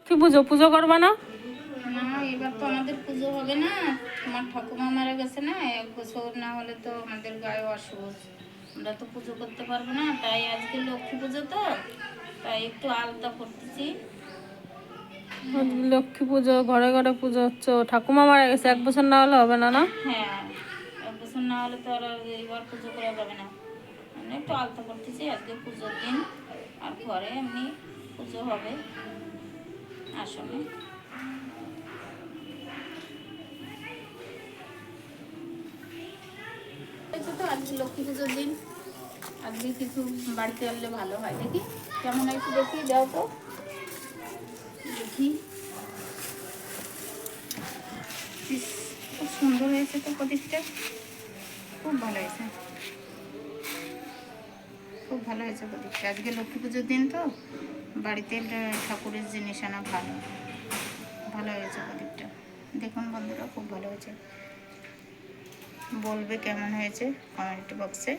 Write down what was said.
কি পুজো পুজো করবা না? না, এবার তো আমাদের পুজো হবে না। তোমার ঠাকুমা মারা গেছে না, 1 বছর না হলে তো আমাদের গায়ে অশুভ, আমরা তো পুজো করতে পারবো না। তাই আজকে লক্ষ্মী পুজো তো, তাই একটু আলতা পড়তেছি। আজকে লক্ষ্মী পুজো, ঘরে ঘরে পুজো হচ্ছে। ঠাকুমা মারা গেছে, 1 বছর না হলে হবে না না? হ্যাঁ, 1 বছর না হলে তো আর এবার পুজো করা যাবে না। আমরা একটু আলতা পড়তেছি, আজকে পুজোর দিন। আর ঘরে এমনি পুজো হবে আসলে। তো আজকে লক্ষ্মী পুজোর দিন, আজকে কিছু বাড়িতে আনলে ভালো হয়। দেখি কেমন হয়েছে, দেখি দাও তো দেখি। ইস, খুব সুন্দর হয়েছে তো প্রদীপটা, খুব ভালো হয়েছে, খুব ভালো হয়েছে প্রদীপটা। আজকে লক্ষ্মী পুজোর দিন তো, বাড়িতে ঠাকুরের জিনিস আনা ভালো, ভালো হয়েছে প্রদীপটা। দেখুন বন্ধুরা, খুব ভালো হয়েছে। বলবে কেমন হয়েছে কমেন্ট বক্সে।